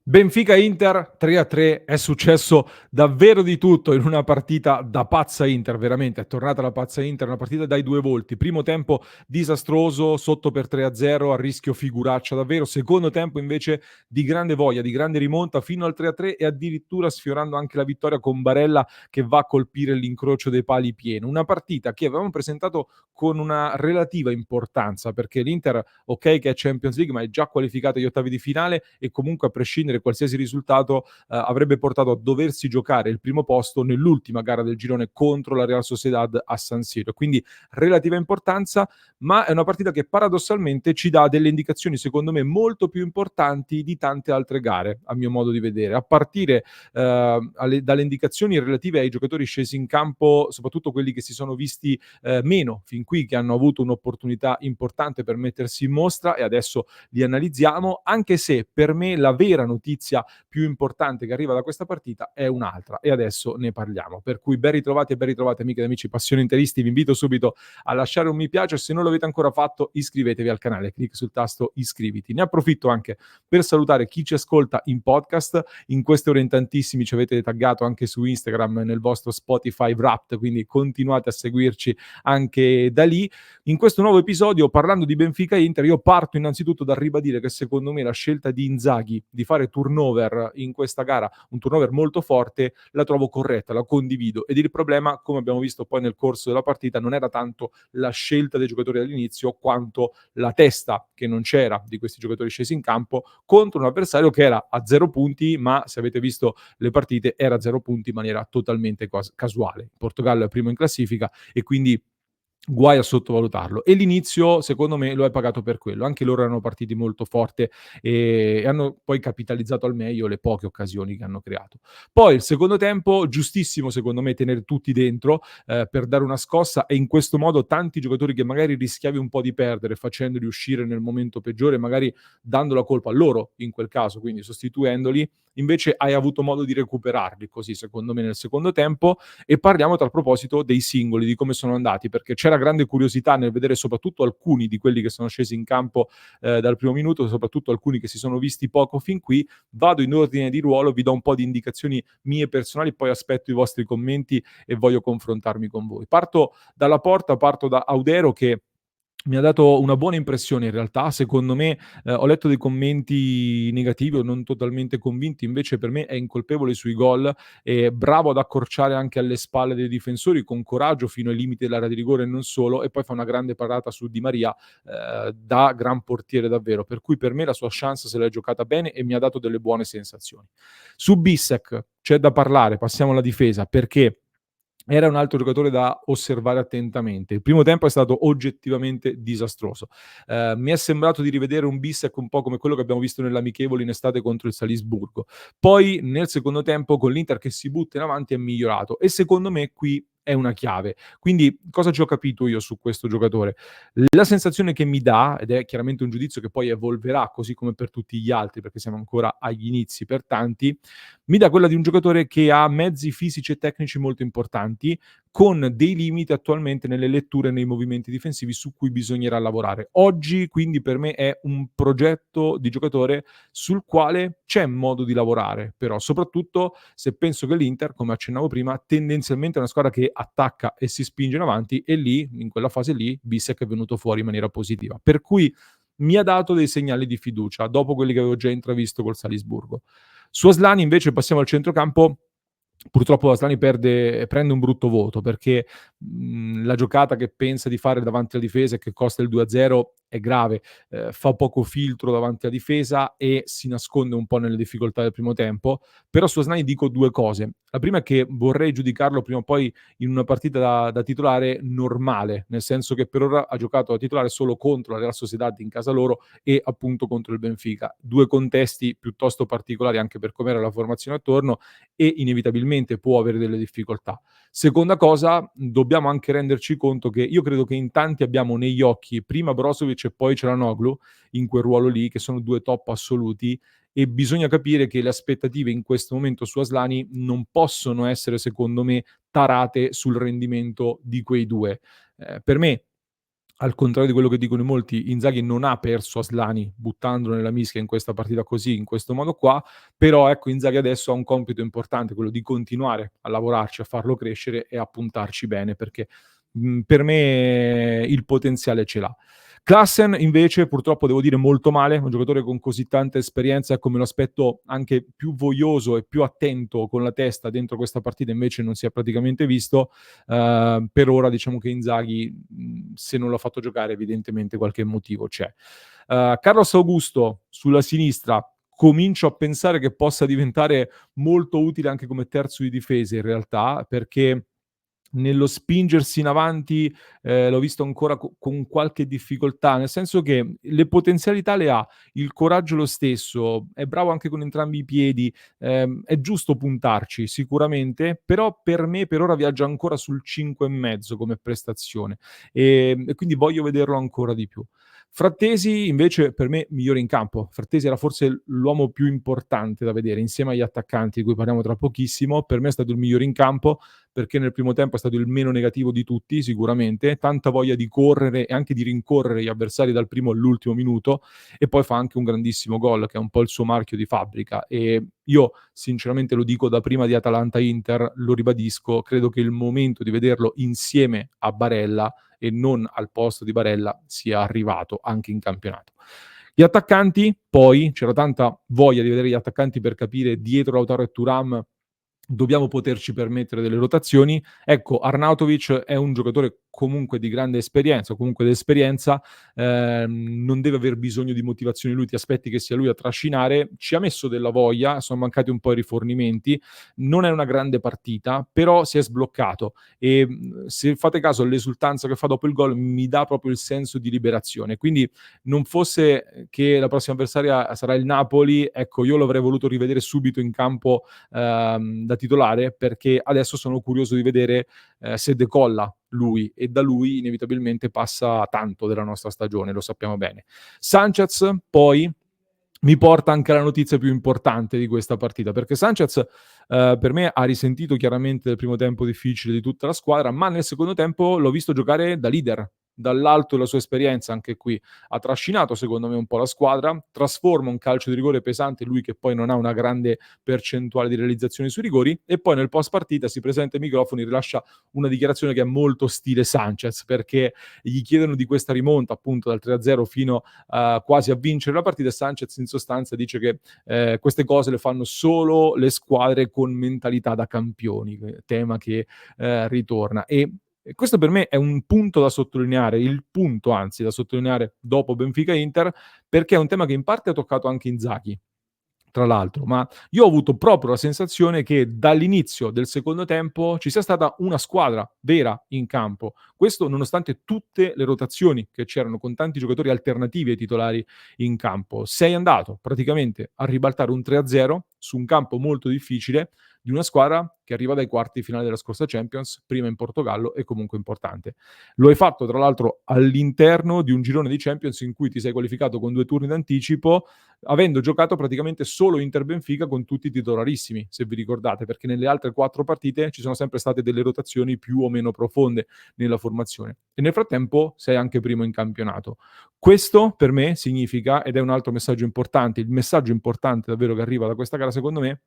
Benfica-Inter 3-3, è successo davvero di tutto in una partita da pazza Inter, veramente è tornata la pazza Inter, una partita dai due volti. Primo tempo disastroso, sotto per 3-0, a rischio figuraccia davvero. Secondo tempo invece di grande voglia, di grande rimonta fino al 3-3 e addirittura sfiorando anche la vittoria con Barella che va a colpire l'incrocio dei pali pieno. Una partita che avevamo presentato con una relativa importanza perché l'Inter, ok che è Champions League, ma è già qualificata agli ottavi di finale e comunque a prescindere qualsiasi risultato avrebbe portato a doversi giocare il primo posto nell'ultima gara del girone contro la Real Sociedad a San Siro. Quindi relativa importanza, ma è una partita che paradossalmente ci dà delle indicazioni secondo me molto più importanti di tante altre gare, a mio modo di vedere, a partire dalle indicazioni relative ai giocatori scesi in campo, soprattutto quelli che si sono visti meno fin qui, che hanno avuto un'opportunità importante per mettersi in mostra e adesso li analizziamo, anche se per me la vera notizia più importante che arriva da questa partita è un'altra e adesso ne parliamo. Per cui ben ritrovati e ben ritrovate amiche ed amici passioni interisti, vi invito subito a lasciare un mi piace, se non l'avete ancora fatto iscrivetevi al canale, clic sul tasto iscriviti. Ne approfitto anche per salutare chi ci ascolta in podcast, in queste ore in tantissimi ci avete taggato anche su Instagram nel vostro Spotify Wrapped, quindi continuate a seguirci anche da lì. In questo nuovo episodio, parlando di Benfica Inter, io parto innanzitutto dal ribadire che secondo me la scelta di Inzaghi di fare turnover in questa gara, un turnover molto forte, la trovo corretta, la condivido. Ed il problema, come abbiamo visto poi nel corso della partita, non era tanto la scelta dei giocatori all'inizio, quanto la testa che non c'era di questi giocatori scesi in campo contro un avversario che era a 0 punti, ma se avete visto le partite era a 0 punti in maniera totalmente casuale. Il Portogallo è primo in classifica e quindi guai a sottovalutarlo. E l'inizio, secondo me, lo hai pagato per quello. Anche loro erano partiti molto forte e hanno poi capitalizzato al meglio le poche occasioni che hanno creato. Poi il secondo tempo, giustissimo secondo me tenere tutti dentro per dare una scossa e in questo modo tanti giocatori che magari rischiavi un po' di perdere facendoli uscire nel momento peggiore, magari dando la colpa a loro in quel caso, quindi sostituendoli, invece hai avuto modo di recuperarli così secondo me nel secondo tempo. E parliamo a tal proposito dei singoli, di come sono andati, perché c'era grande curiosità nel vedere soprattutto alcuni di quelli che sono scesi in campo dal primo minuto, soprattutto alcuni che si sono visti poco fin qui. Vado in ordine di ruolo, vi do un po' di indicazioni mie personali, poi aspetto i vostri commenti e voglio confrontarmi con voi. Parto dalla porta, parto da Audero che mi ha dato una buona impressione in realtà, secondo me, ho letto dei commenti negativi o non totalmente convinti, invece per me è incolpevole sui gol, bravo ad accorciare anche alle spalle dei difensori con coraggio fino ai limiti dell'area di rigore e non solo, e poi fa una grande parata su Di Maria, da gran portiere davvero, per cui per me la sua chance se l'è giocata bene e mi ha dato delle buone sensazioni. Su Bissek c'è da parlare, passiamo alla difesa, perché era un altro giocatore da osservare attentamente. Il primo tempo è stato oggettivamente disastroso. Mi è sembrato di rivedere un Bissek un po' come quello che abbiamo visto nell'amichevole in estate contro il Salisburgo. Poi nel secondo tempo con l'Inter che si butta in avanti è migliorato e secondo me qui è una chiave. Quindi cosa ci ho capito io su questo giocatore? La sensazione che mi dà, ed è chiaramente un giudizio che poi evolverà così come per tutti gli altri, perché siamo ancora agli inizi per tanti, mi dà quella di un giocatore che ha mezzi fisici e tecnici molto importanti, con dei limiti attualmente nelle letture e nei movimenti difensivi su cui bisognerà lavorare. Oggi quindi per me è un progetto di giocatore sul quale c'è modo di lavorare, però soprattutto se penso che l'Inter, come accennavo prima, tendenzialmente è una squadra che attacca e si spinge in avanti e lì, in quella fase lì, Bissek è venuto fuori in maniera positiva. Per cui mi ha dato dei segnali di fiducia dopo quelli che avevo già intravisto col Salisburgo. Su Aslani invece passiamo al centrocampo. Purtroppo Aslani prende un brutto voto perché la giocata che pensa di fare davanti alla difesa e che costa il 2-0 è grave, fa poco filtro davanti alla difesa e si nasconde un po' nelle difficoltà del primo tempo. Però su Aslani dico due cose. La prima è che vorrei giudicarlo prima o poi in una partita da titolare normale, nel senso che per ora ha giocato da titolare solo contro la Real Sociedad in casa loro e appunto contro il Benfica. Due contesti piuttosto particolari anche per com'era la formazione attorno e inevitabilmente può avere delle difficoltà. Seconda cosa, dobbiamo anche renderci conto che io credo che in tanti abbiamo negli occhi prima Brozovic e poi Çalhanoğlu in quel ruolo lì, che sono due top assoluti e bisogna capire che le aspettative in questo momento su Aslani non possono essere, secondo me, tarate sul rendimento di quei due. Per me al contrario di quello che dicono in molti, Inzaghi non ha perso Aslani buttandolo nella mischia in questa partita così, in questo modo qua, però ecco Inzaghi adesso ha un compito importante, quello di continuare a lavorarci, a farlo crescere e a puntarci bene perché, per me il potenziale ce l'ha. Klaassen invece purtroppo devo dire molto male, un giocatore con così tanta esperienza, ecco me lo aspetto anche più voglioso e più attento con la testa dentro questa partita, invece non si è praticamente visto. Per ora diciamo che Inzaghi, se non l'ha fatto giocare evidentemente qualche motivo c'è. Carlos Augusto sulla sinistra, comincio a pensare che possa diventare molto utile anche come terzo di difesa in realtà, perché nello spingersi in avanti, l'ho visto ancora con qualche difficoltà, nel senso che le potenzialità le ha, il coraggio lo stesso, è bravo anche con entrambi i piedi, è giusto puntarci sicuramente, però per me per ora viaggia ancora sul 5 e mezzo come prestazione, e quindi voglio vederlo ancora di più. Frattesi invece per me migliore in campo. Frattesi era forse l'uomo più importante da vedere insieme agli attaccanti di cui parliamo tra pochissimo, per me è stato il migliore in campo perché nel primo tempo è stato il meno negativo di tutti sicuramente, tanta voglia di correre e anche di rincorrere gli avversari dal primo all'ultimo minuto e poi fa anche un grandissimo gol che è un po' il suo marchio di fabbrica e io sinceramente lo dico da prima di Atalanta-Inter, lo ribadisco, credo che il momento di vederlo insieme a Barella e non al posto di Barella sia arrivato anche in campionato. Gli attaccanti, poi c'era tanta voglia di vedere gli attaccanti per capire dietro Lautaro e Thuram dobbiamo poterci permettere delle rotazioni. Ecco, Arnautovic è un giocatore comunque di grande esperienza, o comunque d'esperienza, non deve aver bisogno di motivazioni lui, ti aspetti che sia lui a trascinare, ci ha messo della voglia, sono mancati un po' i rifornimenti, non è una grande partita, però si è sbloccato e se fate caso all'esultanza che fa dopo il gol mi dà proprio il senso di liberazione. Quindi non fosse che la prossima avversaria sarà il Napoli, ecco, io l'avrei voluto rivedere subito in campo da titolare perché adesso sono curioso di vedere se decolla lui e da lui inevitabilmente passa tanto della nostra stagione, lo sappiamo bene. Sanchez poi mi porta anche alla notizia più importante di questa partita, perché Sanchez per me ha risentito chiaramente del primo tempo difficile di tutta la squadra, ma nel secondo tempo l'ho visto giocare da leader, dall'alto della sua esperienza anche qui. Ha trascinato secondo me un po' la squadra, trasforma un calcio di rigore pesante, lui che poi non ha una grande percentuale di realizzazione sui rigori, e poi nel post partita si presenta ai microfoni, rilascia una dichiarazione che è molto stile Sanchez, perché gli chiedono di questa rimonta appunto dal 3-0 fino quasi a vincere la partita e Sanchez in sostanza dice che queste cose le fanno solo le squadre con mentalità da campioni, tema che ritorna. E questo per me è un punto da sottolineare, il punto anzi da sottolineare dopo Benfica-Inter, perché è un tema che in parte ha toccato anche Inzaghi, tra l'altro, ma io ho avuto proprio la sensazione che dall'inizio del secondo tempo ci sia stata una squadra vera in campo. Questo nonostante tutte le rotazioni che c'erano con tanti giocatori alternativi ai titolari in campo. Sei andato praticamente a ribaltare un 3-0 su un campo molto difficile di una squadra che arriva dai quarti di finale della scorsa Champions, prima in Portogallo e comunque importante. Lo hai fatto tra l'altro all'interno di un girone di Champions in cui ti sei qualificato con 2 turni d'anticipo avendo giocato praticamente solo Inter-Benfica con tutti i titolarissimi, se vi ricordate, perché nelle altre 4 partite ci sono sempre state delle rotazioni più o meno profonde nella formazione. E nel frattempo sei anche primo in campionato. Questo per me significa, ed è un altro messaggio importante, il messaggio importante davvero che arriva da questa gara secondo me,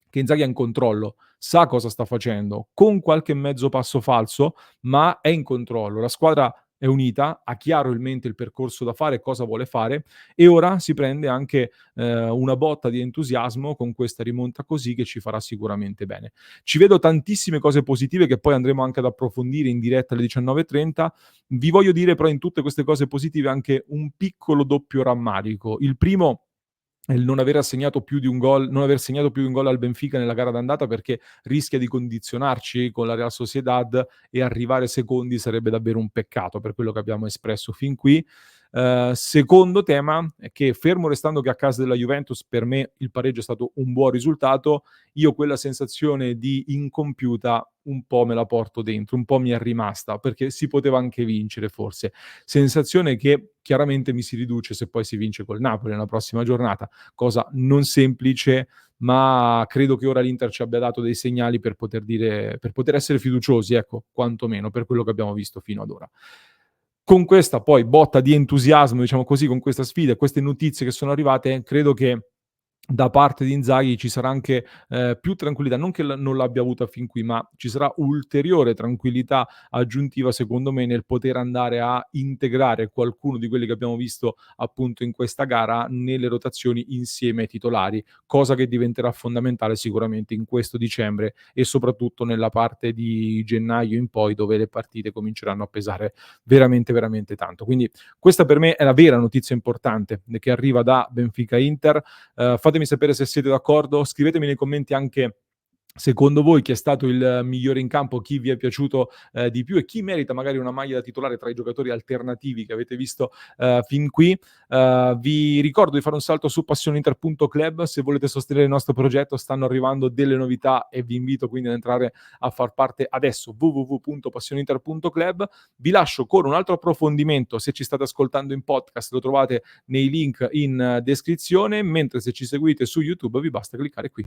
che Inzaghi è in controllo, sa cosa sta facendo, con qualche mezzo passo falso, ma è in controllo. La squadra è unita, ha chiaro in mente il percorso da fare, cosa vuole fare e ora si prende anche una botta di entusiasmo con questa rimonta così che ci farà sicuramente bene. Ci vedo tantissime cose positive che poi andremo anche ad approfondire in diretta alle 19:30. Vi voglio dire però in tutte queste cose positive anche un piccolo doppio rammarico. Il primo il non aver assegnato più di un gol non aver segnato più di un gol al Benfica nella gara d'andata perché rischia di condizionarci con la Real Sociedad e arrivare secondi sarebbe davvero un peccato per quello che abbiamo espresso fin qui. Secondo tema è che fermo restando che a casa della Juventus per me il pareggio è stato un buon risultato, io quella sensazione di incompiuta un po' me la porto dentro, un po' mi è rimasta perché si poteva anche vincere forse. Sensazione che chiaramente mi si riduce se poi si vince col Napoli nella prossima giornata, cosa non semplice, ma credo che ora l'Inter ci abbia dato dei segnali per poter essere fiduciosi, ecco, quantomeno per quello che abbiamo visto fino ad ora. Con questa poi botta di entusiasmo, diciamo così, con questa sfida e queste notizie che sono arrivate, credo che da parte di Inzaghi ci sarà anche, più tranquillità, non che non l'abbia avuta fin qui, ma ci sarà ulteriore tranquillità aggiuntiva secondo me nel poter andare a integrare qualcuno di quelli che abbiamo visto appunto in questa gara nelle rotazioni insieme ai titolari, cosa che diventerà fondamentale sicuramente in questo dicembre e soprattutto nella parte di gennaio in poi dove le partite cominceranno a pesare veramente, veramente tanto. Quindi questa per me è la vera notizia importante che arriva da Benfica Inter. Fatemi sapere se siete d'accordo, scrivetemi nei commenti anche secondo voi chi è stato il migliore in campo, chi vi è piaciuto, di più e chi merita magari una maglia da titolare tra i giocatori alternativi che avete visto, fin qui. Vi ricordo di fare un salto su passioninter.club se volete sostenere il nostro progetto, stanno arrivando delle novità e vi invito quindi ad entrare a far parte adesso www.passioninter.club. Vi lascio con un altro approfondimento, se ci state ascoltando in podcast lo trovate nei link in descrizione, mentre se ci seguite su YouTube vi basta cliccare qui.